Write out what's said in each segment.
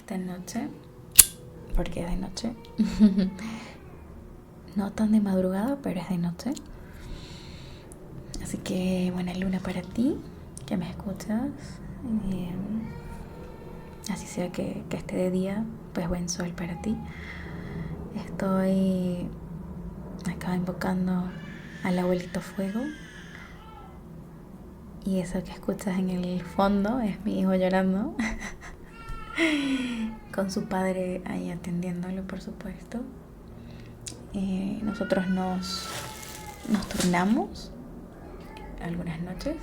esta noche, porque es de noche, no tan de madrugada, pero es de noche. Así que buena luna para ti, que me escuchas. Así sea que esté de día, pues buen sol para ti. Estoy acá invocando al abuelito fuego. Y eso que escuchas en el fondo es mi hijo llorando. Con su padre ahí atendiéndolo, por supuesto. Nosotros nos turnamos algunas noches.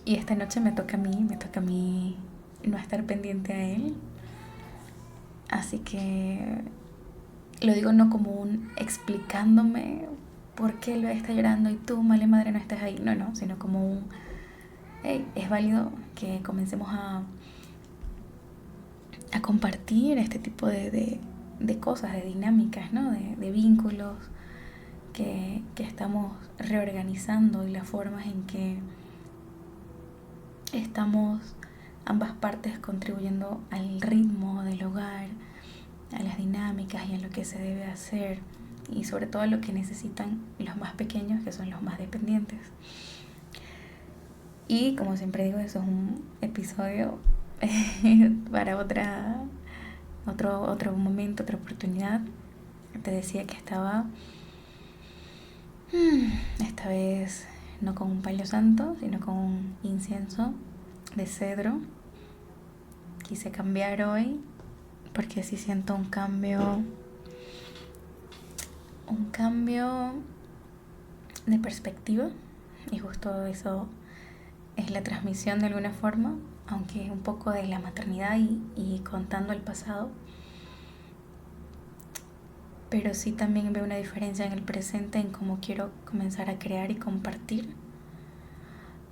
Y esta noche me toca a mí no estar pendiente a él. Así que lo digo no como un explicándome por qué lo está llorando y tú, mala madre, no estás ahí. No, sino como un, hey, es válido que comencemos a compartir este tipo de cosas, de dinámicas, ¿no? De vínculos que estamos reorganizando y las formas en que estamos ambas partes contribuyendo al ritmo del hogar, a las dinámicas y a lo que se debe hacer y sobre todo a lo que necesitan los más pequeños, que son los más dependientes. Y como siempre digo, eso es un episodio para otro momento, otra oportunidad. Te decía que estaba esta vez no con un palo santo, sino con un incienso de cedro. Quise cambiar hoy porque sí siento un cambio de perspectiva, y justo eso es la transmisión de alguna forma, aunque un poco de la maternidad y contando el pasado, pero sí también veo una diferencia en el presente en cómo quiero comenzar a crear y compartir,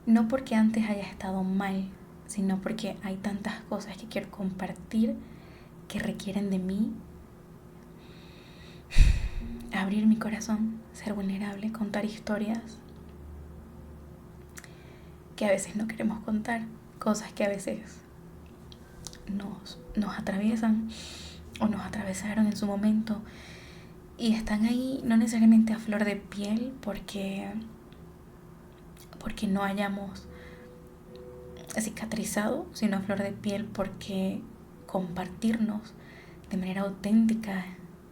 no porque antes haya estado mal, sino porque hay tantas cosas que quiero compartir que requieren de mí abrir mi corazón, ser vulnerable, contar historias que a veces no queremos contar, cosas que a veces nos atraviesan o nos atravesaron en su momento y están ahí no necesariamente a flor de piel porque no hayamos cicatrizado, sino a flor de piel porque compartirnos de manera auténtica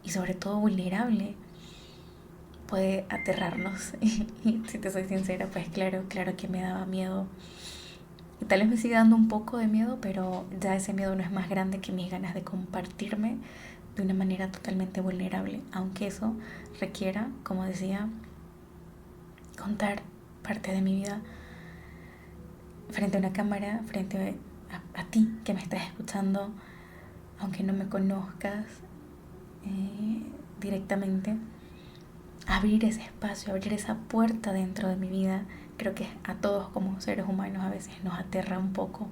y sobre todo vulnerable puede aterrarnos. Y si te soy sincera, pues claro que me daba miedo. Y tal vez me sigue dando un poco de miedo, pero ya ese miedo no es más grande que mis ganas de compartirme de una manera totalmente vulnerable, aunque eso requiera, como decía, contar parte de mi vida frente a una cámara, frente a ti que me estás escuchando, aunque no me conozcas directamente. Abrir ese espacio, abrir esa puerta dentro de mi vida, creo que a todos como seres humanos a veces nos aterra un poco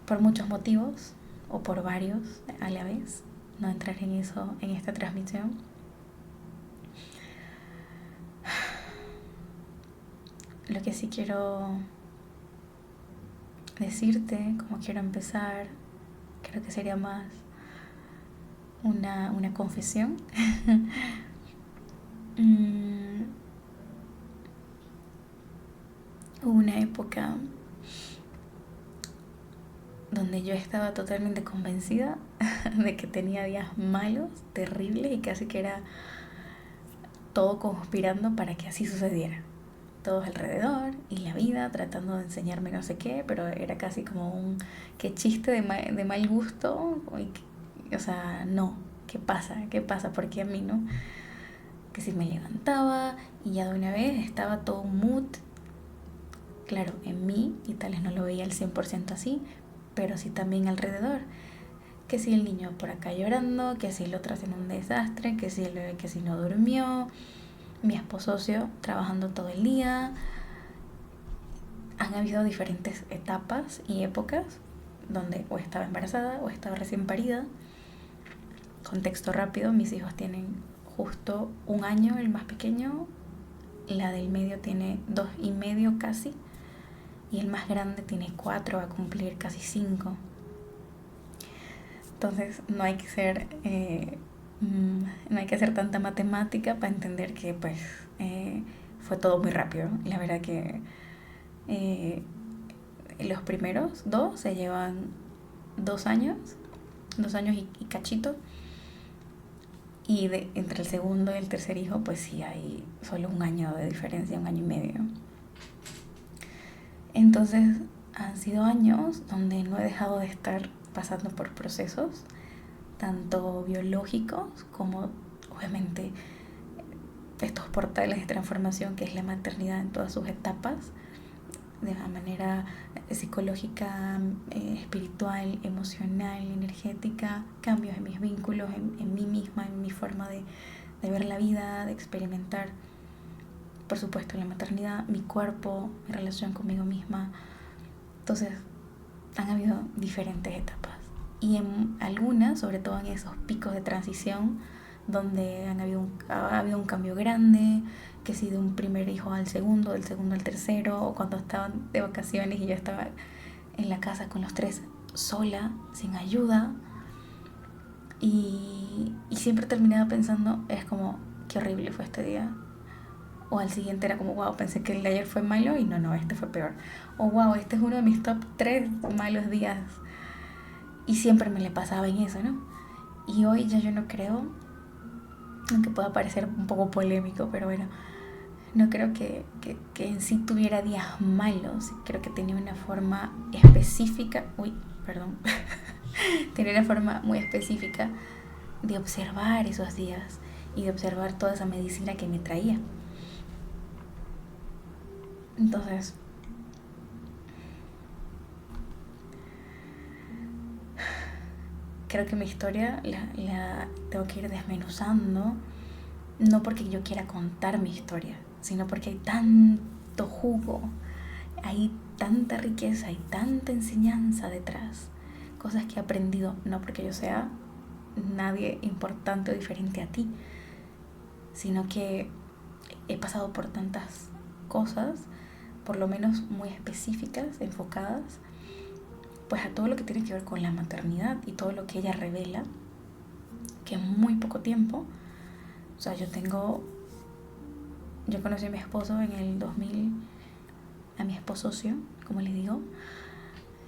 por muchos motivos o por varios a la vez. No entrar en eso en esta transmisión. Lo que sí quiero decirte, como quiero empezar, creo que sería más una confesión. Hubo una época donde yo estaba totalmente convencida de que tenía días malos, terribles, y casi que era todo conspirando para que así sucediera. Todos alrededor y la vida tratando de enseñarme no sé qué, pero era casi como un qué chiste de mal gusto. O sea, no, ¿qué pasa? ¿Por qué a mí no? Que si me levantaba y ya de una vez estaba todo un mood, claro, en mí, y tal vez no lo veía al 100% así, pero sí también alrededor. Que si el niño por acá llorando, que si el otro haciendo un desastre, que si el bebé que si no durmió, mi esposo trabajando todo el día. Han habido diferentes etapas y épocas donde o estaba embarazada o estaba recién parida. Contexto rápido, mis hijos tienen justo 1 año, el más pequeño, la del medio tiene 2 y medio casi, y el más grande tiene 4, va a cumplir casi 5. Entonces no hay que ser no hay que hacer tanta matemática para entender que pues fue todo muy rápido. La verdad que eh, los primeros 2 se llevan 2 años, 2 años y cachito. Y entre el segundo y el tercer hijo, pues sí hay solo 1 año de diferencia, 1 año y medio. Entonces han sido años donde no he dejado de estar pasando por procesos, tanto biológicos como obviamente estos portales de transformación que es la maternidad en todas sus etapas, de una manera psicológica, espiritual, emocional, energética, cambios en mis vínculos, en mí misma, en mi forma de ver la vida, de experimentar, por supuesto, la maternidad, mi cuerpo, mi relación conmigo misma. Entonces, han habido diferentes etapas. Y en algunas, sobre todo en esos picos de transición, donde ha habido un cambio grande, que si de un primer hijo al segundo, del segundo al tercero, o cuando estaban de vacaciones y yo estaba en la casa con los 3 sola, sin ayuda. Y siempre terminaba pensando, es como, qué horrible fue este día. O al siguiente era como, wow, pensé que el de ayer fue malo y no, este fue peor. O wow, este es uno de mis top 3 malos días. Y siempre me le pasaba en eso, ¿no? Y hoy ya yo no creo, aunque pueda parecer un poco polémico, pero bueno, no creo que en sí tuviera días malos. Creo que tenía una forma específica, tenía una forma muy específica de observar esos días y de observar toda esa medicina que me traía. Entonces, creo que mi historia la tengo que ir desmenuzando, no porque yo quiera contar mi historia, sino porque hay tanto jugo, hay tanta riqueza, hay tanta enseñanza detrás, cosas que he aprendido, no porque yo sea nadie importante o diferente a ti, sino que he pasado por tantas cosas, por lo menos muy específicas, enfocadas, pues a todo lo que tiene que ver con la maternidad y todo lo que ella revela, que en muy poco tiempo, o sea, yo conocí a mi esposo en el 2000, a mi esposo socio, como le digo,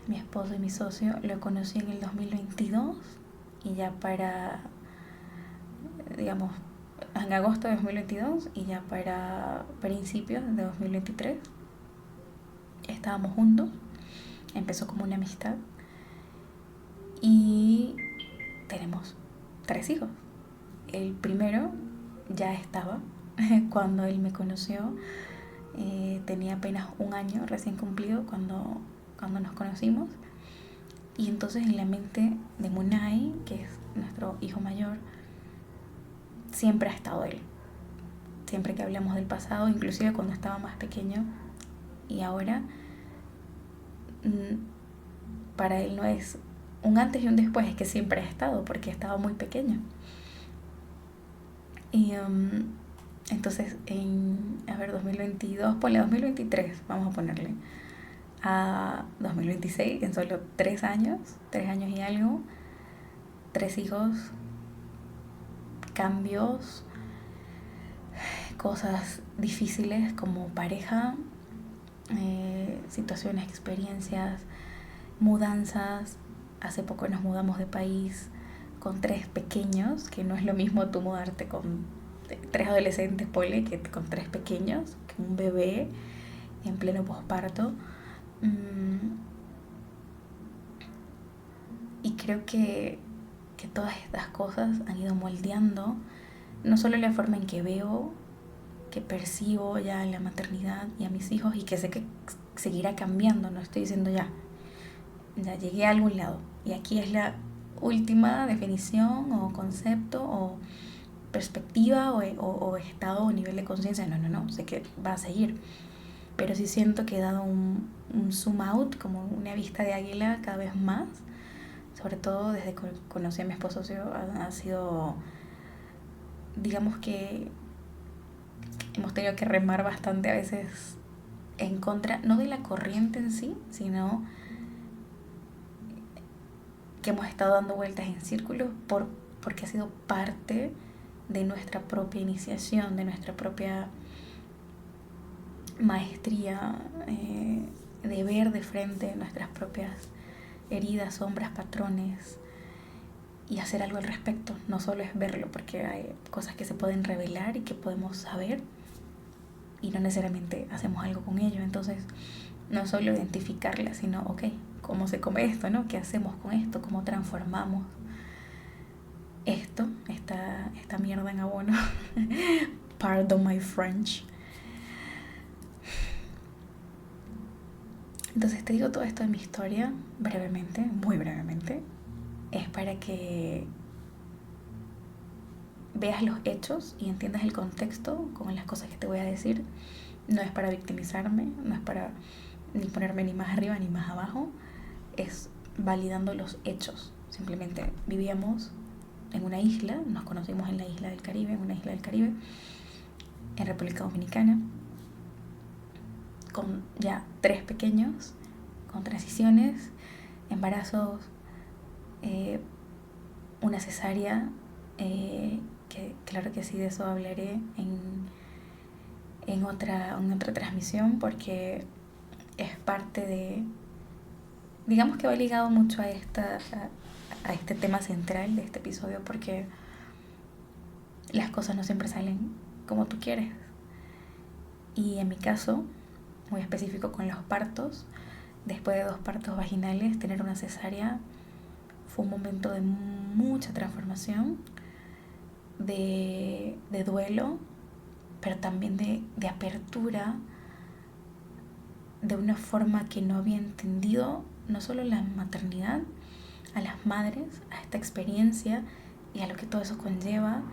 mi esposo y mi socio, lo conocí en el 2022 y ya digamos, en agosto de 2022 y ya para principios de 2023 estábamos juntos. Empezó como una amistad y tenemos 3 hijos. El primero ya estaba cuando él me conoció, tenía apenas 1 año recién cumplido cuando nos conocimos. Y entonces en la mente de Munay, que es nuestro hijo mayor, siempre ha estado él. Siempre que hablamos del pasado, inclusive cuando estaba más pequeño y ahora, para él no es un antes y un después, es que siempre ha estado, porque estaba muy pequeño. Y entonces en 2022, ponle 2023, vamos a ponerle, a 2026, en solo 3 años y algo, 3 hijos, cambios, cosas difíciles como pareja, situaciones, experiencias, mudanzas. Hace poco nos mudamos de país con 3 pequeños, que no es lo mismo tú mudarte con 3 adolescentes, ponle, que con 3 pequeños, que un bebé en pleno posparto. Y creo que todas estas cosas han ido moldeando no solo la forma en que veo, que percibo ya la maternidad y a mis hijos, y que sé que seguirá cambiando. No estoy diciendo ya llegué a algún lado y aquí es la última definición o concepto o perspectiva o estado o nivel de conciencia. No, sé que va a seguir, pero sí siento que he dado un zoom out, como una vista de águila cada vez más, sobre todo desde que conocí a mi esposo. Ha sido, digamos que hemos tenido que remar bastante a veces en contra, no de la corriente en sí, sino que hemos estado dando vueltas en círculos porque ha sido parte de nuestra propia iniciación, de nuestra propia maestría, de ver de frente nuestras propias heridas, sombras, patrones y hacer algo al respecto. No solo es verlo, porque hay cosas que se pueden revelar y que podemos saber y no necesariamente hacemos algo con ello. Entonces, no solo identificarlas, sino, ok, ¿cómo se come esto, no? ¿Qué hacemos con esto? ¿Cómo transformamos esta mierda en abono? Pardon my French. Entonces te digo todo esto de mi historia brevemente, muy brevemente. Es para que veas los hechos y entiendas el contexto con las cosas que te voy a decir. No es para victimizarme, no es para ni ponerme ni más arriba ni más abajo. Es validando los hechos. Simplemente vivíamos en una isla, nos conocimos en la isla del Caribe, en una isla del Caribe, en República Dominicana, con ya 3 pequeños, con transiciones, embarazos, una cesárea, que claro que sí, de eso hablaré en otra transmisión, porque es parte de, digamos que va ligado mucho a este tema central de este episodio, porque las cosas no siempre salen como tú quieres. Y en mi caso, muy específico con los partos, después de 2 partos vaginales, tener una cesárea fue un momento de mucha transformación, de duelo, pero también de apertura, de una forma que no había entendido, no solo la maternidad, a las madres, a esta experiencia y a lo que todo eso conlleva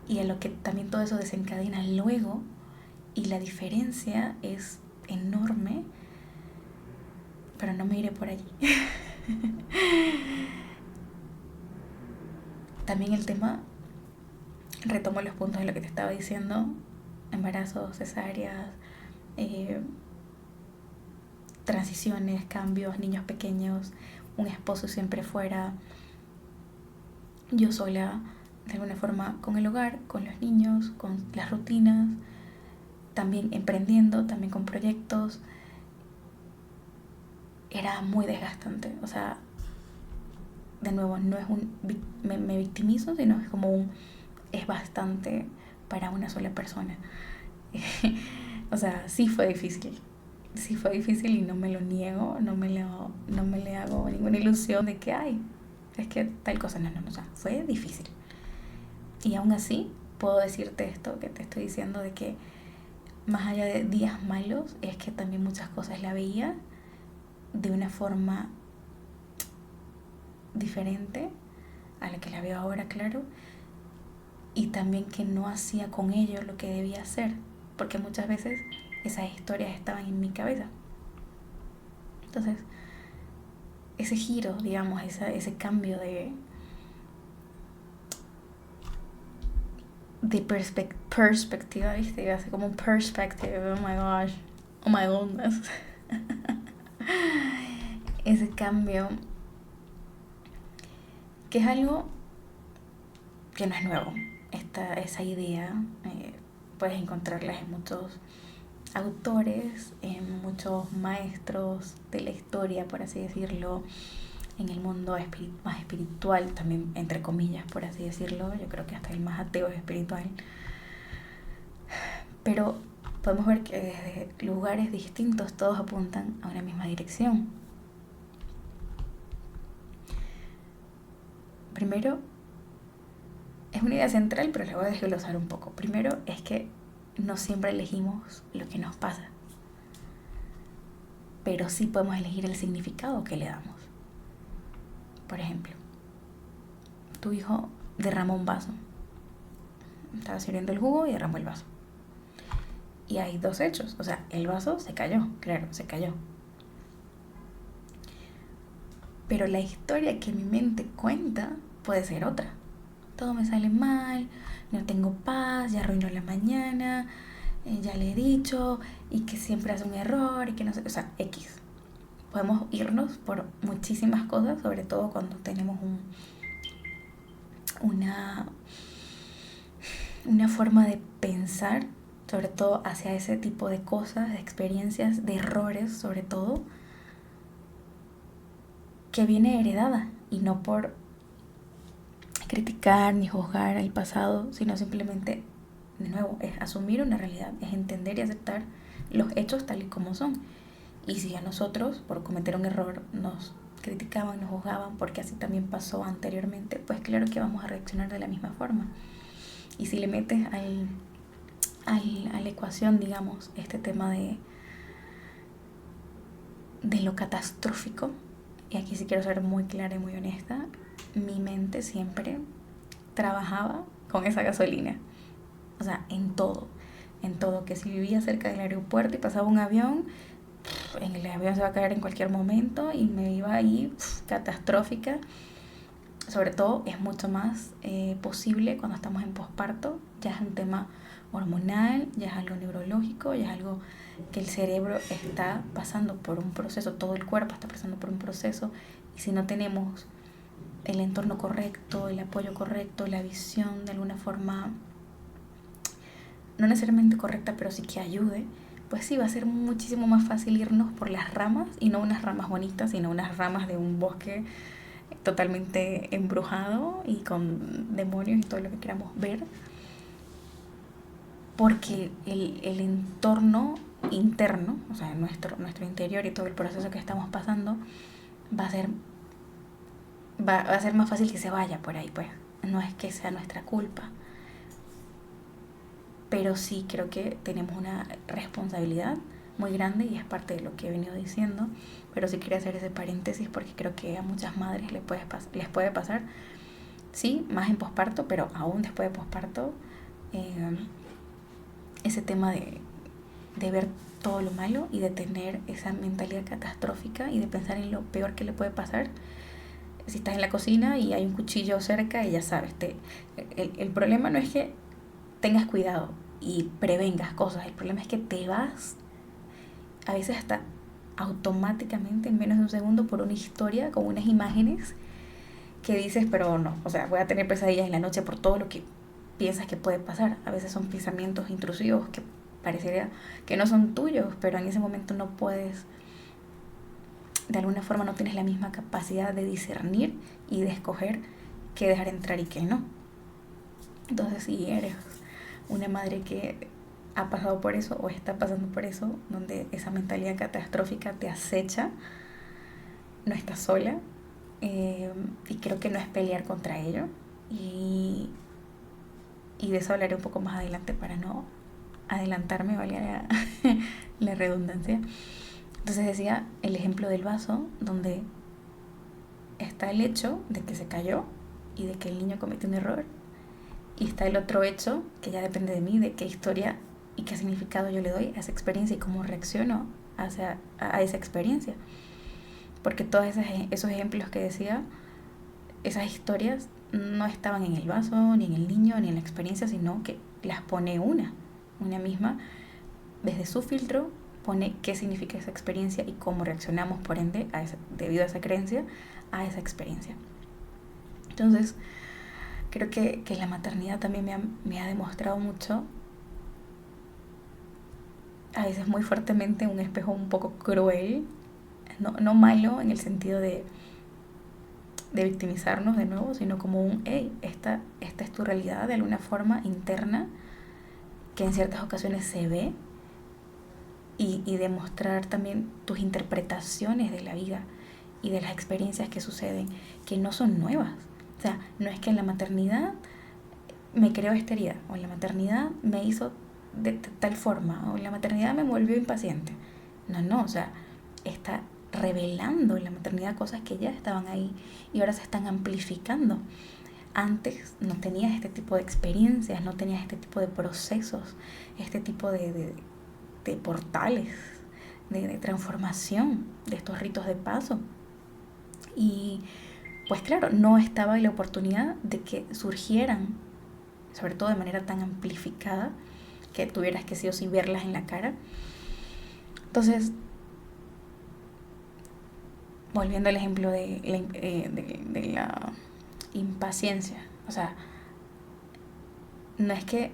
y a lo que también todo eso desencadena luego. Y la diferencia es enorme, pero no me iré por allí. También el tema, retomo los puntos de lo que te estaba diciendo: embarazos, cesáreas, transiciones, cambios, niños pequeños, un esposo siempre fuera, yo sola de alguna forma con el hogar, con los niños, con las rutinas, también emprendiendo, también con proyectos. Era muy desgastante. O sea, de nuevo, no es me victimizo, sino es como es bastante para una sola persona. O sea, sí fue difícil y no me lo niego, no me le hago ninguna ilusión de que es que tal cosa, no, o sea, fue difícil. Y aún así puedo decirte esto que te estoy diciendo, de que más allá de días malos, es que también muchas cosas la veía de una forma diferente a la que la veo ahora, claro, y también que no hacía con ello lo que debía hacer, porque muchas veces esas historias estaban en mi cabeza. Entonces, ese giro, digamos, ese cambio de perspectiva, ¿viste? Iba a ser como un perspective, oh my gosh, oh my goodness. Ese cambio, que es algo que no es nuevo. Esa idea puedes encontrarlas en muchos autores, en muchos maestros de la historia, por así decirlo, en el mundo más espiritual, también entre comillas, por así decirlo. Yo creo que hasta el más ateo es espiritual. Pero podemos ver que desde lugares distintos todos apuntan a una misma dirección. Primero, es una idea central, pero la voy a desglosar un poco. Primero es que no siempre elegimos lo que nos pasa, pero sí podemos elegir el significado que le damos. Por ejemplo, tu hijo derramó un vaso. Estaba sirviendo el jugo y derramó el vaso. Y hay 2 hechos. O sea, el vaso se cayó, claro, se cayó. Pero la historia que mi mente cuenta puede ser otra. Todo me sale mal, no tengo paz, ya arruinó la mañana, ya le he dicho, y que siempre hace un error, y que no sé, o sea, X. Podemos irnos por muchísimas cosas, sobre todo cuando tenemos una, una forma de pensar, sobre todo hacia ese tipo de cosas, de experiencias, de errores, sobre todo, que viene heredada y no por criticar ni juzgar el pasado, sino simplemente, de nuevo, es asumir una realidad, es entender y aceptar los hechos tal y como son. Y si a nosotros, por cometer un error, nos criticaban, nos juzgaban, porque así también pasó anteriormente, pues claro que vamos a reaccionar de la misma forma. Y si le metes a la ecuación, digamos, este tema de lo catastrófico, y aquí sí quiero ser muy clara y muy honesta, mi mente siempre trabajaba con esa gasolina. O sea, en todo, que si vivía cerca del aeropuerto y pasaba un avión, en el avión se va a caer en cualquier momento y me iba ahí catastrófica. Sobre todo es mucho más posible cuando estamos en posparto, ya es un tema hormonal, ya es algo neurológico, ya es algo que el cerebro está pasando por un proceso, todo el cuerpo está pasando por un proceso, y si no tenemos el entorno correcto, el apoyo correcto, la visión de alguna forma, no necesariamente correcta, pero sí que ayude, pues sí, va a ser muchísimo más fácil irnos por las ramas, y no unas ramas bonitas, sino unas ramas de un bosque totalmente embrujado y con demonios y todo lo que queramos ver, porque el entorno interno, o sea, nuestro interior y todo el proceso que estamos pasando, va a ser, va a ser más fácil que se vaya por ahí, pues. No es que sea nuestra culpa, pero sí creo que tenemos una responsabilidad muy grande, y es parte de lo que he venido diciendo, pero sí quería hacer ese paréntesis porque creo que a muchas madres les puede pasar, sí, más en posparto, pero aún después de posparto, eh, ese tema de ver todo lo malo y de tener esa mentalidad catastrófica y de pensar en lo peor que le puede pasar. Si estás en la cocina y hay un cuchillo cerca, y ya sabes, el problema no es que tengas cuidado y prevengas cosas, el problema es que te vas a veces hasta automáticamente en menos de un segundo por una historia con unas imágenes que dices, pero no, o sea, voy a tener pesadillas en la noche por todo lo que piensas que puede pasar. A veces son pensamientos intrusivos que parecería que no son tuyos, pero en ese momento no puedes, de alguna forma no tienes la misma capacidad de discernir y de escoger qué dejar entrar y qué no. Entonces, si eres una madre que ha pasado por eso o está pasando por eso, donde esa mentalidad catastrófica te acecha, no estás sola, y creo que no es pelear contra ello, y, y de eso hablaré un poco más adelante para no adelantarme, valga la redundancia. Entonces decía el ejemplo del vaso, donde está el hecho de que se cayó y de que el niño cometió un error, y está el otro hecho que ya depende de mí, de qué historia y qué significado yo le doy a esa experiencia y cómo reacciono a esa experiencia. Porque todos esos ejemplos que decía, esas historias no estaban en el vaso, ni en el niño, ni en la experiencia, sino que las pone una misma, desde su filtro, pone qué significa esa experiencia y cómo reaccionamos, por ende, debido a esa creencia, a esa experiencia. Entonces, creo que la maternidad también me ha demostrado mucho, a veces muy fuertemente, un espejo un poco cruel, no malo en el sentido de victimizarnos de nuevo, sino como un, hey, esta es tu realidad de alguna forma interna, que en ciertas ocasiones se ve, y demostrar también tus interpretaciones de la vida y de las experiencias que suceden, que no son nuevas. O sea, no es que en la maternidad me creó esta herida, o en la maternidad me hizo de tal forma, o en la maternidad me volvió impaciente. No, o sea, está revelando en la maternidad cosas que ya estaban ahí y ahora se están amplificando. Antes no tenías este tipo de experiencias, no tenías este tipo de procesos, este tipo de portales, de transformación, de estos ritos de paso. Y pues claro, no estaba la oportunidad de que surgieran, sobre todo de manera tan amplificada, que tuvieras que sí o sí verlas en la cara. Entonces, volviendo al ejemplo de la impaciencia, o sea, no es que,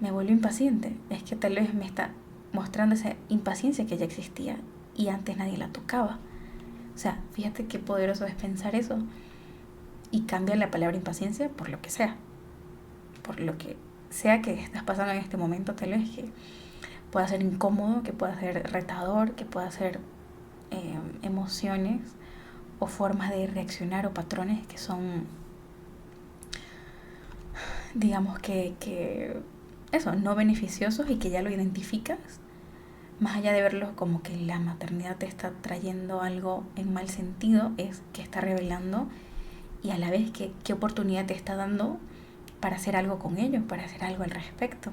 me volvió impaciente, es que tal vez me está mostrando esa impaciencia que ya existía y antes nadie la tocaba. O sea, fíjate qué poderoso es pensar eso y cambia la palabra impaciencia por lo que sea. Por lo que sea que estás pasando en este momento, tal vez que pueda ser incómodo, que pueda ser retador, que pueda ser emociones o formas de reaccionar o patrones que son, digamos que eso, no beneficiosos y que ya lo identificas, más allá de verlo como que la maternidad te está trayendo algo en mal sentido, es que está revelando y a la vez que qué oportunidad te está dando para hacer algo con ello, para hacer algo al respecto.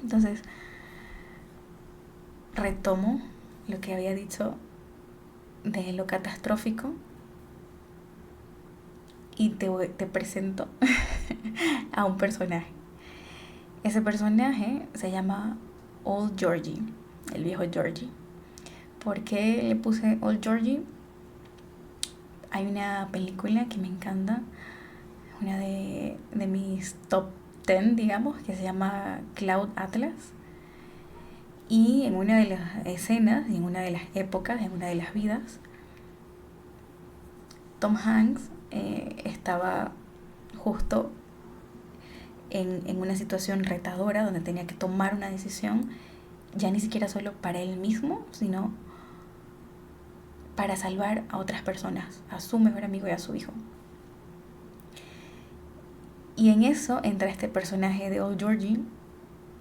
Entonces, retomo lo que había dicho de lo catastrófico y te presento a un personaje. Ese personaje se llama Old Georgie, el viejo Georgie. ¿Por qué le puse Old Georgie? Hay una película que me encanta, una de mis top 10, digamos, que se llama Cloud Atlas. Y en una de las escenas, en una de las épocas, en una de las vidas, Tom Hanks estaba justo en una situación retadora donde tenía que tomar una decisión, ya ni siquiera solo para él mismo, sino para salvar a otras personas, a su mejor amigo y a su hijo. Y en eso entra este personaje de Old Georgie,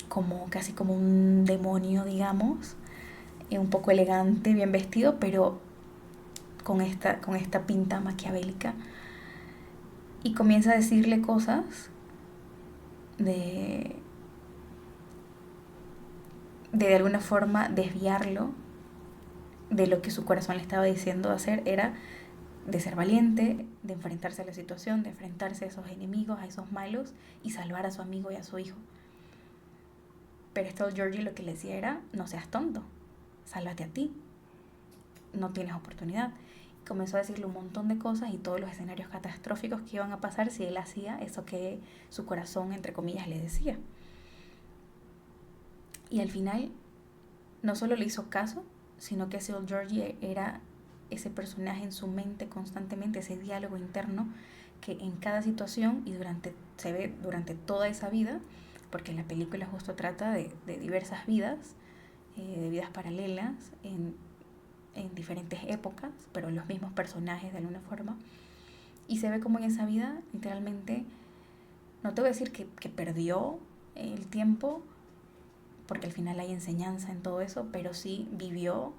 como casi como un demonio, digamos, un poco elegante, bien vestido, pero con esta pinta maquiavélica. Y comienza a decirle cosas de de alguna forma desviarlo de lo que su corazón le estaba diciendo hacer, era de ser valiente, de enfrentarse a la situación, de enfrentarse a esos enemigos, a esos malos y salvar a su amigo y a su hijo. Pero esto Georgie lo que le decía era, no seas tonto, sálvate a ti, no tienes oportunidad. Y comenzó a decirle un montón de cosas y todos los escenarios catastróficos que iban a pasar si él hacía eso que su corazón, entre comillas, le decía. Y al final no solo le hizo caso, sino que ese Old Georgie era ese personaje en su mente constantemente, ese diálogo interno que en cada situación y se ve durante toda esa vida, porque la película justo trata de diversas vidas, de vidas paralelas en diferentes épocas, pero los mismos personajes de alguna forma, y se ve como en esa vida literalmente, no te voy a decir que perdió el tiempo, porque al final hay enseñanza en todo eso, pero sí vivió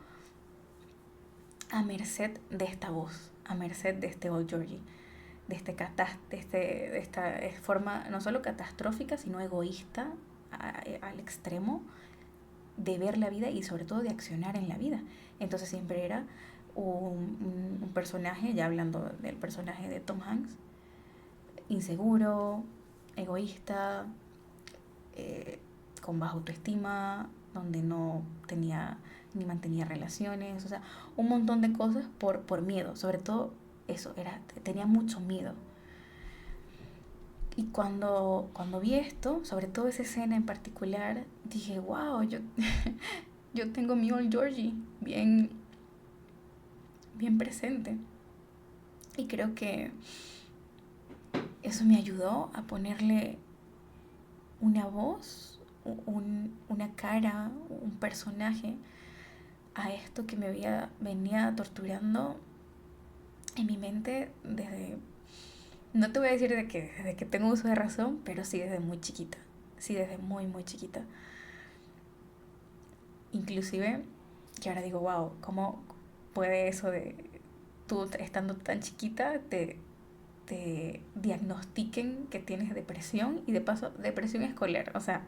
a merced de esta voz, a merced de este Old Georgie, de esta forma no solo catastrófica, sino egoísta al extremo de ver la vida y sobre todo de accionar en la vida. Entonces siempre era un personaje, ya hablando del personaje de Tom Hanks, inseguro, egoísta, con baja autoestima, donde no tenía ni mantenía relaciones, o sea, un montón de cosas por miedo, sobre todo eso, tenía mucho miedo. Y cuando vi esto, sobre todo esa escena en particular, dije, wow, yo tengo mi Old Georgie bien presente. Y creo que eso me ayudó a ponerle una voz, una cara, un personaje a esto que venía torturando en mi mente no te voy a decir desde que tengo uso de razón, pero sí desde muy chiquita, sí desde muy, muy chiquita. Inclusive, que ahora digo, wow, ¿cómo puede eso de tú estando tan chiquita te diagnostiquen que tienes depresión y de paso depresión escolar? O sea,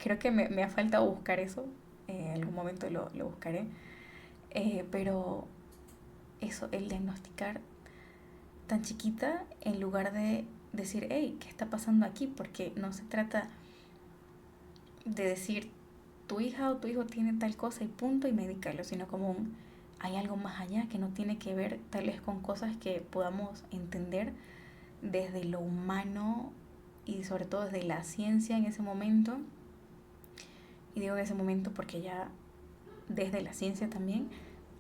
creo que me ha faltado buscar eso, en algún momento lo buscaré, pero eso, el diagnosticar tan chiquita en lugar de decir, hey, ¿qué está pasando aquí? Porque no se trata de decir tu hija o tu hijo tiene tal cosa y punto y medícalo, sino como hay algo más allá que no tiene que ver tal vez con cosas que podamos entender desde lo humano y sobre todo desde la ciencia en ese momento. Y digo en ese momento porque ya desde la ciencia también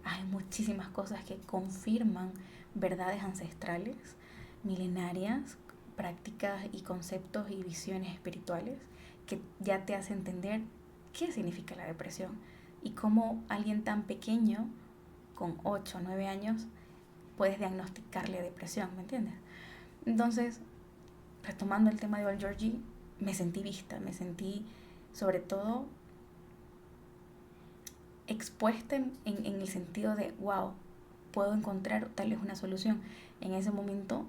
hay muchísimas cosas que confirman verdades ancestrales, milenarias, prácticas y conceptos y visiones espirituales que ya te hacen entender qué significa la depresión y cómo alguien tan pequeño, con 8 o 9 años, puedes diagnosticarle depresión, ¿me entiendes? Entonces, retomando el tema de Old Georgie, me sentí vista, me sentí sobre todo expuesta en el sentido de, wow, puedo encontrar tal vez una solución. En ese momento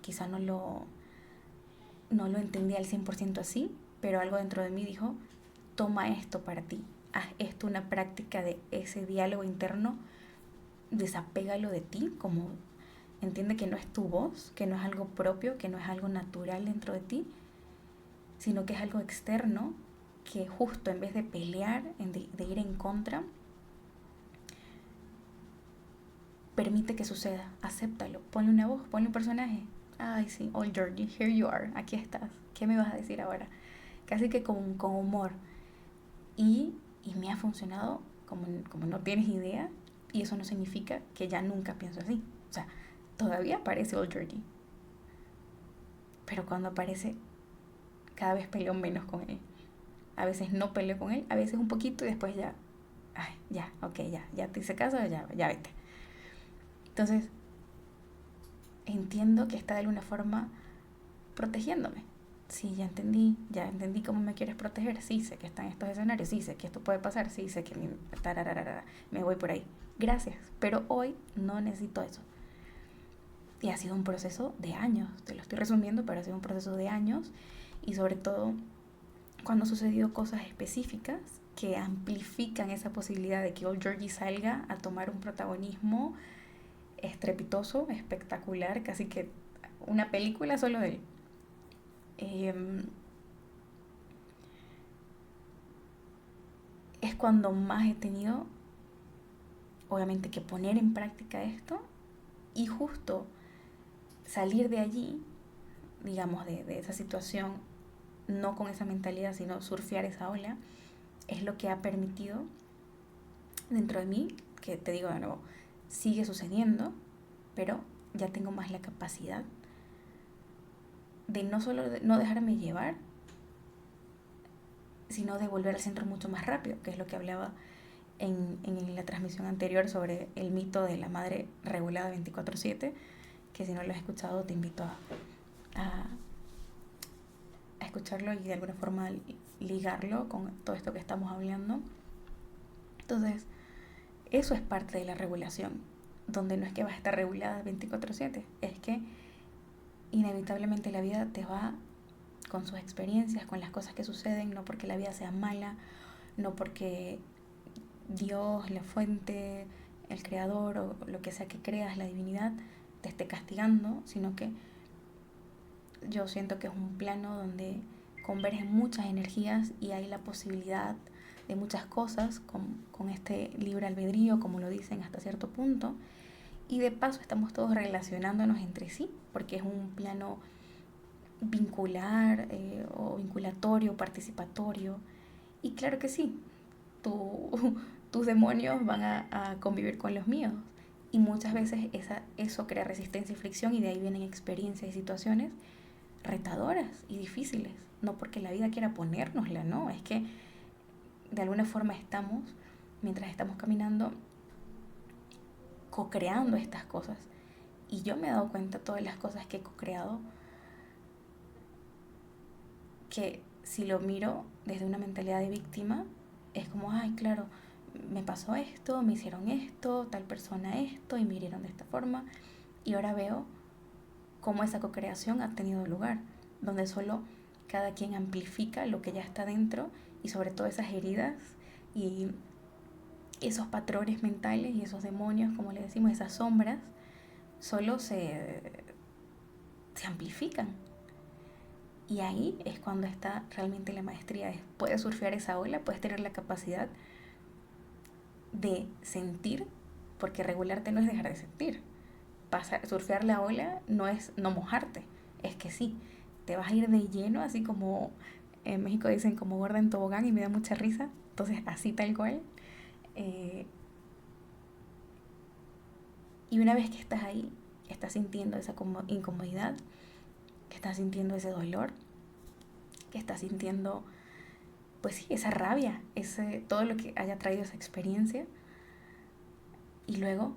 quizá no lo entendía al 100% así, pero algo dentro de mí dijo, toma esto para ti, haz esto una práctica de ese diálogo interno, desapégalo de ti, como entiende que no es tu voz, que no es algo propio, que no es algo natural dentro de ti, sino que es algo externo, que justo en vez de pelear, de ir en contra, permite que suceda, acéptalo, ponle una voz, ponle un personaje. Ay, sí, Old Georgie, here you are, aquí estás. ¿Qué me vas a decir ahora? Casi que con humor. Y me ha funcionado como no tienes idea, y eso no significa que ya nunca pienso así. O sea, todavía aparece Old Georgie, pero cuando aparece, cada vez peleo menos con él. A veces no peleo con él, a veces un poquito y después ya, ay, ya, ok, ya te hice caso, ya vete. Entonces, entiendo que está de alguna forma protegiéndome. Sí, ya entendí cómo me quieres proteger, sí, sé que están estos escenarios, sí, sé que esto puede pasar, sí, sé que me voy por ahí. Gracias, pero hoy no necesito eso. Y ha sido un proceso de años, te lo estoy resumiendo, pero ha sido un proceso de años y sobre todo cuando han sucedido cosas específicas que amplifican esa posibilidad de que Old Georgie salga a tomar un protagonismo estrepitoso, espectacular, casi que una película solo de él. Eh, es cuando más he tenido, obviamente, que poner en práctica esto y justo salir de allí, digamos, de esa situación, no con esa mentalidad, sino surfear esa ola, es lo que ha permitido dentro de mí, que te digo de nuevo, sigue sucediendo, pero ya tengo más la capacidad de no solo no dejarme llevar, sino de volver al centro mucho más rápido, que es lo que hablaba en la transmisión anterior sobre el mito de la madre regulada 24/7, que si no lo has escuchado te invito a, a escucharlo y de alguna forma ligarlo con todo esto que estamos hablando. Entonces, eso es parte de la regulación, donde no es que vas a estar regulada 24/7, es que inevitablemente la vida te va con sus experiencias, con las cosas que suceden, no porque la vida sea mala, no porque Dios, la fuente, el creador o lo que sea que creas, la divinidad, te esté castigando, sino que yo siento que es un plano donde convergen muchas energías y hay la posibilidad de muchas cosas con este libre albedrío, como lo dicen hasta cierto punto. Y de paso estamos todos relacionándonos entre sí, porque es un plano vincular o vinculatorio, participatorio. Y claro que sí, tu, tus demonios van a convivir con los míos. Y muchas veces eso crea resistencia y fricción y de ahí vienen experiencias y situaciones retadoras y difíciles. No porque la vida quiera ponérnosla, no, es que de alguna forma estamos, mientras estamos caminando, co-creando estas cosas. Y yo me he dado cuenta de todas las cosas que he co-creado, que si lo miro desde una mentalidad de víctima, es como, ay, claro, me pasó esto, me hicieron esto, tal persona esto, y me hirieron de esta forma. Y ahora veo cómo esa co-creación ha tenido lugar, donde solo cada quien amplifica lo que ya está dentro y sobre todo esas heridas y esos patrones mentales y esos demonios, como le decimos, esas sombras, solo se amplifican. Y ahí es cuando está realmente la maestría. Puedes surfear esa ola, puedes tener la capacidad de sentir, porque regularte no es dejar de sentir. Surfear la ola no es no mojarte, es que sí, te vas a ir de lleno, así como en México dicen como gorda en tobogán y me da mucha risa, entonces así tal cual. Eh, y una vez que estás ahí, estás sintiendo esa incomodidad, que estás sintiendo ese dolor, que estás sintiendo, pues sí, esa rabia, todo lo que haya traído esa experiencia. Y luego,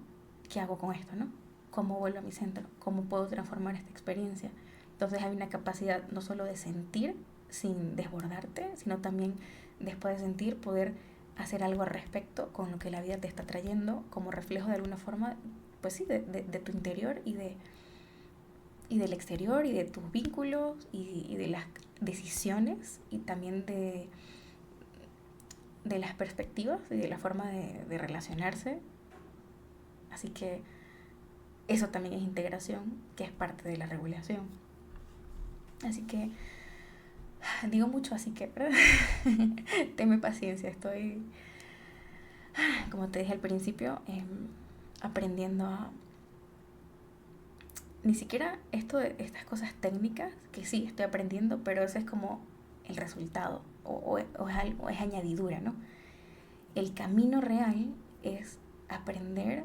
¿qué hago con esto, no? ¿Cómo vuelvo a mi centro? ¿Cómo puedo transformar esta experiencia? Entonces hay una capacidad no solo de sentir sin desbordarte, sino también después de sentir poder hacer algo al respecto con lo que la vida te está trayendo como reflejo de alguna forma, pues sí, de tu interior y del exterior y de tus vínculos y de las decisiones y también de las perspectivas y de la forma de relacionarse. Así que eso también es integración, que es parte de la regulación. Así que digo mucho, así que ¿verdad? Tenme paciencia, estoy, como te dije al principio, aprendiendo a... Ni siquiera estas cosas técnicas, que sí, estoy aprendiendo, pero eso es como el resultado o es añadidura, ¿no? El camino real es aprender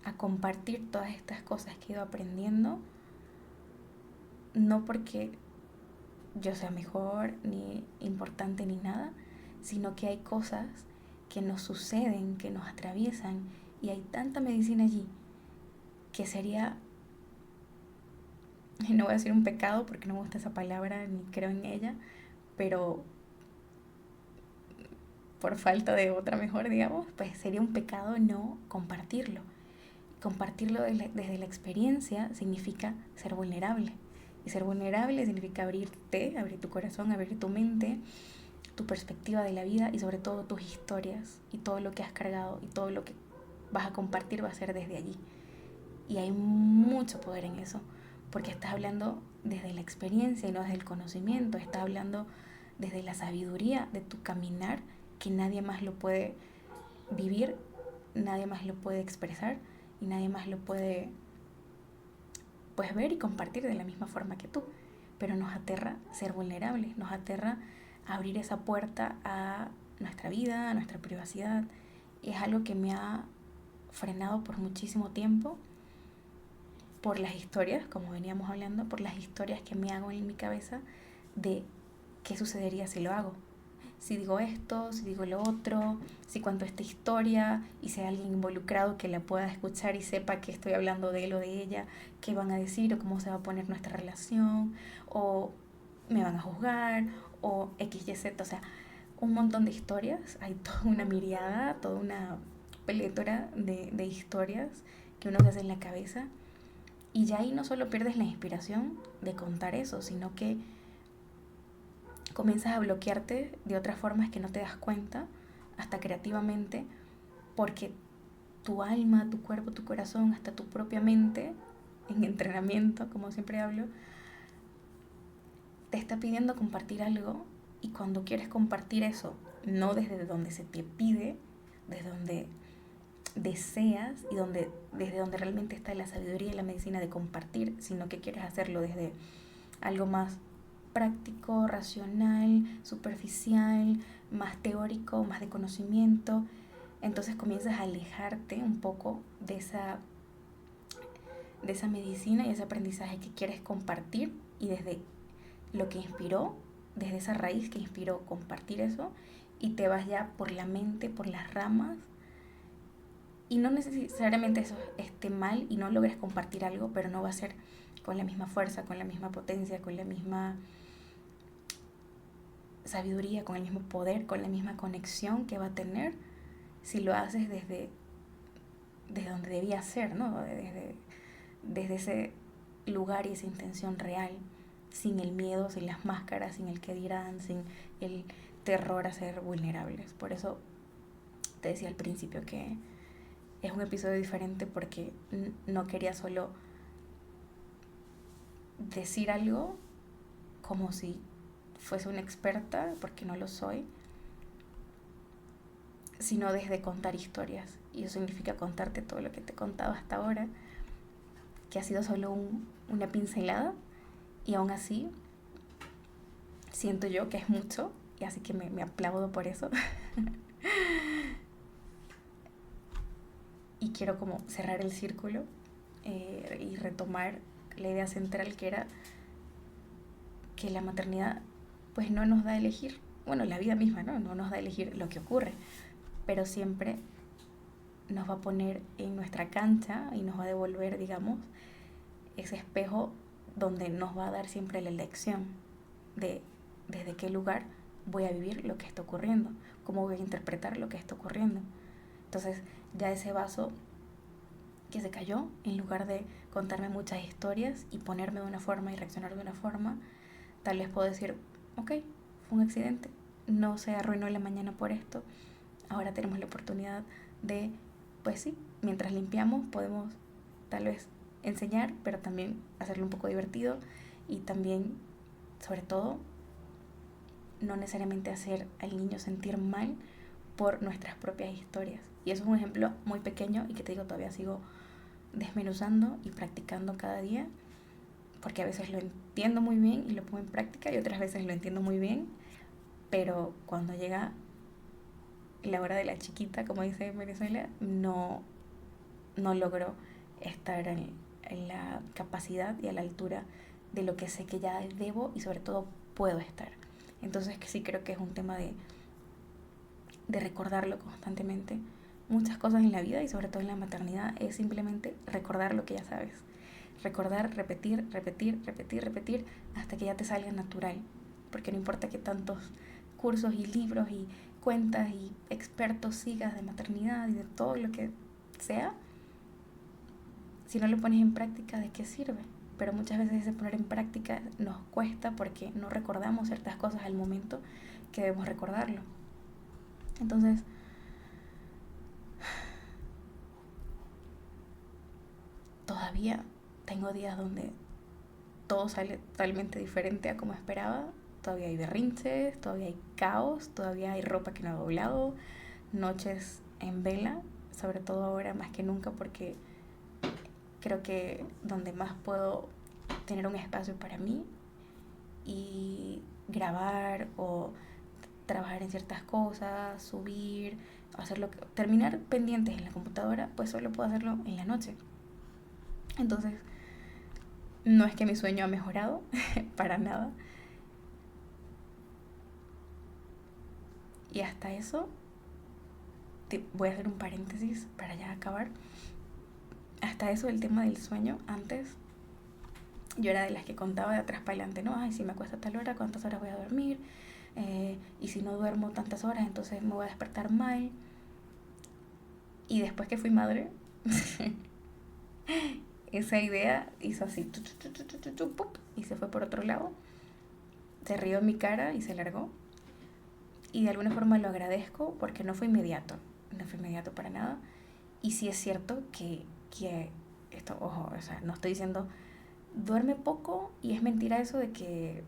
a compartir todas estas cosas que he ido aprendiendo, no porque yo sea mejor, ni importante, ni nada, sino que hay cosas que nos suceden, que nos atraviesan, y hay tanta medicina allí que sería, no voy a decir un pecado porque no me gusta esa palabra ni creo en ella, pero por falta de otra mejor, digamos, pues sería un pecado no compartirlo. Compartirlo desde la experiencia significa ser vulnerable. Y ser vulnerable significa abrirte, abrir tu corazón, abrir tu mente, tu perspectiva de la vida y sobre todo tus historias y todo lo que has cargado y todo lo que vas a compartir va a ser desde allí. Y hay mucho poder en eso, porque estás hablando desde la experiencia y no desde el conocimiento, estás hablando desde la sabiduría de tu caminar, que nadie más lo puede vivir, nadie más lo puede expresar y nadie más lo puede pues ver y compartir de la misma forma que tú. Pero nos aterra ser vulnerables, nos aterra abrir esa puerta a nuestra vida, a nuestra privacidad. Y es algo que me ha frenado por muchísimo tiempo, por las historias, como veníamos hablando, por las historias que me hago en mi cabeza de qué sucedería si lo hago. Si digo esto, si digo lo otro, si cuento esta historia y si hay alguien involucrado que la pueda escuchar y sepa que estoy hablando de él o de ella, qué van a decir o cómo se va a poner nuestra relación, o me van a juzgar, o X, Y, Z, o sea, un montón de historias, hay toda una miriada, toda una plétora de historias que uno se hace en la cabeza y ya ahí no solo pierdes la inspiración de contar eso, sino que comienzas a bloquearte de otras formas que no te das cuenta, hasta creativamente, porque tu alma, tu cuerpo, tu corazón, hasta tu propia mente, en entrenamiento, como siempre hablo, te está pidiendo compartir algo y cuando quieres compartir eso, no desde donde se te pide, desde donde deseas y desde donde realmente está la sabiduría y la medicina de compartir, sino que quieres hacerlo desde algo más práctico, racional, superficial, más teórico, más de conocimiento. Entonces comienzas a alejarte un poco de esa medicina y ese aprendizaje que quieres compartir y desde lo que inspiró, desde esa raíz que inspiró compartir eso y te vas ya por la mente, por las ramas y no necesariamente eso esté mal y no logres compartir algo, pero no va a ser con la misma fuerza, con la misma potencia, con la misma sabiduría, con el mismo poder, con la misma conexión que va a tener si lo haces desde donde debía ser, ¿no? Desde ese lugar y esa intención real, sin el miedo, sin las máscaras, sin el que dirán, sin el terror a ser vulnerables. Por eso te decía al principio que es un episodio diferente porque no quería solo decir algo como si fuese una experta, porque no lo soy, sino desde contar historias. Y eso significa contarte todo lo que te he contado hasta ahora, que ha sido solo una pincelada, y aún así siento yo que es mucho, y así que me aplaudo por eso. Y quiero como cerrar el círculo y retomar la idea central, que era que la maternidad pues no nos da a elegir, bueno, la vida misma, no nos da a elegir lo que ocurre, pero siempre nos va a poner en nuestra cancha y nos va a devolver, digamos, ese espejo donde nos va a dar siempre la elección de desde qué lugar voy a vivir lo que está ocurriendo, cómo voy a interpretar lo que está ocurriendo. Entonces ya ese vaso que se cayó, en lugar de contarme muchas historias y ponerme de una forma y reaccionar de una forma, tal vez puedo decir, ok, fue un accidente, no se arruinó la mañana por esto, ahora tenemos la oportunidad de, pues sí, mientras limpiamos podemos tal vez enseñar, pero también hacerlo un poco divertido y también, sobre todo, no necesariamente hacer al niño sentir mal por nuestras propias historias. Y eso es un ejemplo muy pequeño y que te digo, todavía sigo desmenuzando y practicando cada día, porque a veces lo entiendo muy bien y lo pongo en práctica y otras veces lo entiendo muy bien, pero cuando llega la hora de la chiquita, como dice en Venezuela, no logro estar en la capacidad y a la altura de lo que sé que ya debo y sobre todo puedo estar. Entonces que sí creo que es un tema de recordarlo constantemente. Muchas cosas en la vida y sobre todo en la maternidad es simplemente recordar lo que ya sabes. Recordar, repetir, repetir, repetir, repetir hasta que ya te salga natural. Porque no importa que tantos cursos y libros y cuentas y expertos sigas de maternidad y de todo lo que sea, si no lo pones en práctica, ¿de qué sirve? Pero muchas veces ese poner en práctica nos cuesta porque no recordamos ciertas cosas al momento que debemos recordarlo. Entonces, todavía tengo días donde todo sale totalmente diferente a como esperaba. Todavía hay berrinches, todavía hay caos, todavía hay ropa que no ha doblado, noches en vela, sobre todo ahora más que nunca porque creo que donde más puedo tener un espacio para mí y grabar o trabajar en ciertas cosas, subir, hacerlo, terminar pendientes en la computadora, pues solo puedo hacerlo en la noche. Entonces, no es que mi sueño ha mejorado, para nada. Y hasta eso, voy a hacer un paréntesis para ya acabar. Hasta eso, el tema del sueño, antes yo era de las que contaba de atrás para adelante, ¿no? Ay, si me acuesto a tal hora, ¿cuántas horas voy a dormir? Y si no duermo tantas horas, entonces me voy a despertar mal. Y después que fui madre, esa idea hizo así, y se fue por otro lado. Se rió en mi cara y se largó. Y de alguna forma lo agradezco porque no fue inmediato. No fue inmediato para nada. Y sí es cierto que esto, ojo, o sea, no estoy diciendo duerme poco y es mentira eso de que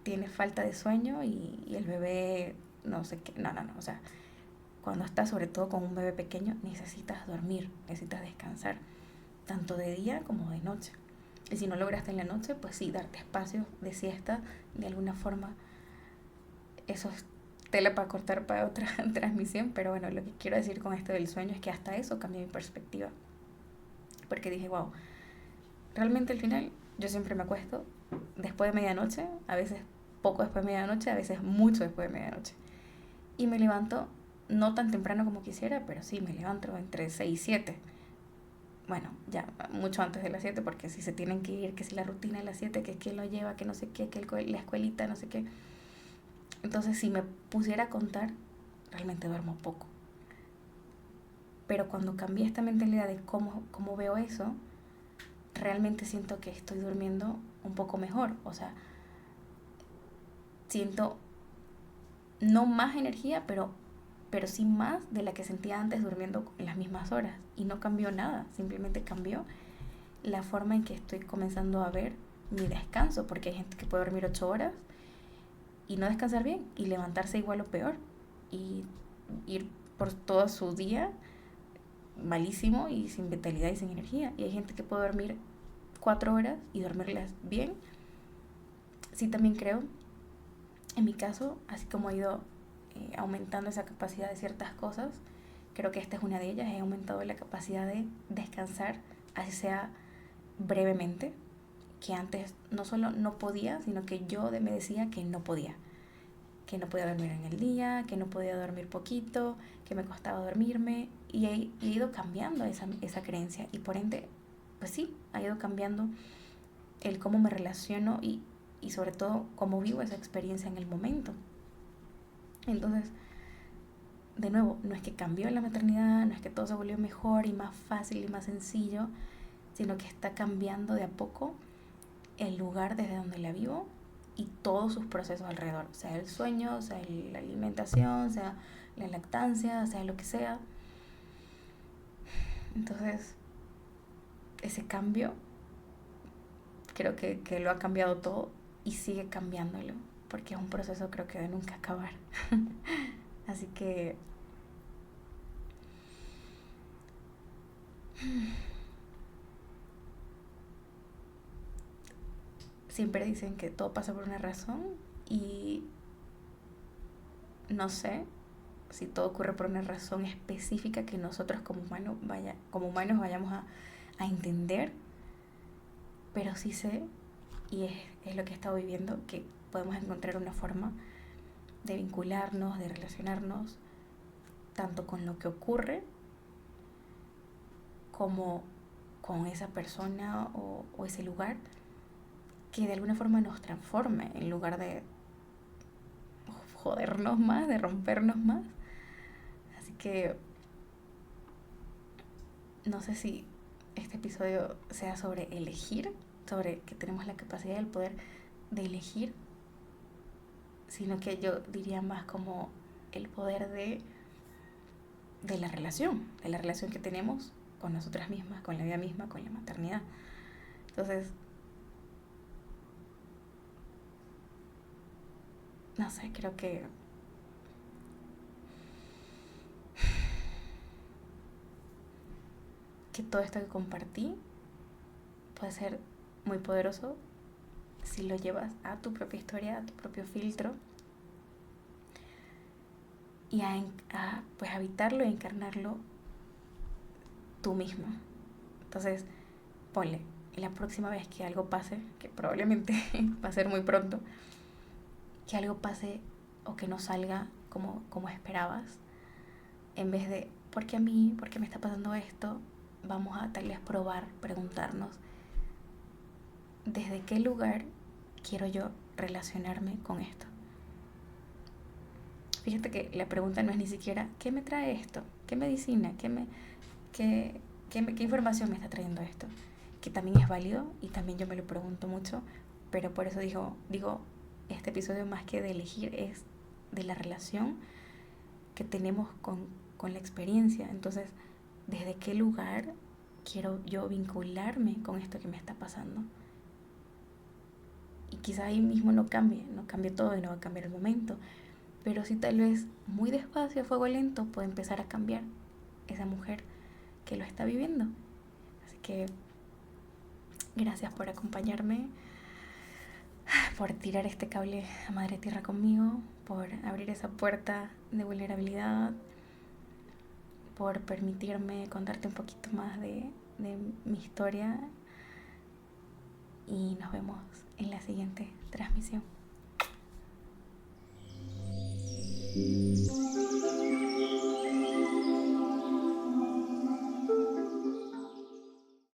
tiene falta de sueño y el bebé no sé qué. No. O sea, cuando estás sobre todo con un bebé pequeño necesitas dormir, necesitas descansar, tanto de día como de noche. Y si no lograste en la noche, pues sí, darte espacios de siesta de alguna forma. Eso es tela para cortar para otra transmisión, pero bueno, lo que quiero decir con esto del sueño es que hasta eso cambió mi perspectiva. Porque dije, wow, realmente al final yo siempre me acuesto después de medianoche, a veces poco después de medianoche, a veces mucho después de medianoche. Y me levanto no tan temprano como quisiera, pero sí, me levanto entre 6 y 7. Bueno, ya mucho antes de las 7 porque si se tienen que ir, que si la rutina de las 7, que quién lo lleva, que no sé qué, que la escuelita, no sé qué. Entonces, si me pusiera a contar, realmente duermo poco. Pero cuando cambié esta mentalidad de cómo veo eso, realmente siento que estoy durmiendo un poco mejor. O sea, siento no más energía, pero sí más de la que sentía antes durmiendo en las mismas horas. Y no cambió nada, simplemente cambió la forma en que estoy comenzando a ver mi descanso, porque hay gente que puede dormir 8 horas y no descansar bien y levantarse igual o peor y ir por todo su día malísimo y sin vitalidad y sin energía. Y hay gente que puede dormir 4 horas y dormirlas bien. Sí, también creo, en mi caso, así como he ido aumentando esa capacidad de ciertas cosas, creo que esta es una de ellas. He aumentado la capacidad de descansar, así sea brevemente, que antes no solo no podía, sino que yo me decía que no podía dormir en el día, que no podía dormir poquito, que me costaba dormirme, y he ido cambiando esa creencia, y por ende, pues sí, ha ido cambiando el cómo me relaciono y sobre todo cómo vivo esa experiencia en el momento. Entonces, de nuevo, no es que cambió la maternidad, no es que todo se volvió mejor y más fácil y más sencillo, sino que está cambiando de a poco el lugar desde donde la vivo y todos sus procesos alrededor, sea el sueño, sea la alimentación, sea la lactancia, sea lo que sea. Entonces, ese cambio creo que lo ha cambiado todo y sigue cambiándolo, porque es un proceso creo que de nunca acabar. Así que siempre dicen que todo pasa por una razón y no sé si todo ocurre por una razón específica que nosotros como humanos vayamos a entender, pero sí sé, y es lo que he estado viviendo, que podemos encontrar una forma de vincularnos, de relacionarnos, tanto con lo que ocurre como con esa persona o ese lugar, que de alguna forma nos transforme en lugar de jodernos más, de rompernos más. Así que no sé si este episodio sea sobre elegir, sobre que tenemos la capacidad y el poder de elegir, sino que yo diría más como el poder de la relación que tenemos con nosotras mismas, con la vida misma, con la maternidad. Entonces, no sé, creo que todo esto que compartí puede ser muy poderoso si lo llevas a tu propia historia, a tu propio filtro y a pues habitarlo e encarnarlo tú mismo. Entonces, ponle, la próxima vez que algo pase, que probablemente va a ser muy pronto, que algo pase o que no salga como esperabas, en vez de, ¿por qué a mí? ¿Por qué me está pasando esto? Vamos a tal vez probar, preguntarnos, ¿desde qué lugar quiero yo relacionarme con esto? Fíjate que la pregunta no es ni siquiera, ¿qué me trae esto? ¿Qué medicina? ¿Qué información me está trayendo esto? Que también es válido y también yo me lo pregunto mucho, pero por eso digo, este episodio más que de elegir es de la relación que tenemos con la experiencia. Entonces, ¿desde qué lugar quiero yo vincularme con esto que me está pasando? Y quizá ahí mismo no cambie todo y no va a cambiar el momento, pero sí tal vez muy despacio, a fuego lento, puede empezar a cambiar esa mujer que lo está viviendo. Así que gracias por acompañarme, por tirar este cable a madre tierra conmigo, por abrir esa puerta de vulnerabilidad, por permitirme contarte un poquito más de mi historia, y nos vemos en la siguiente transmisión.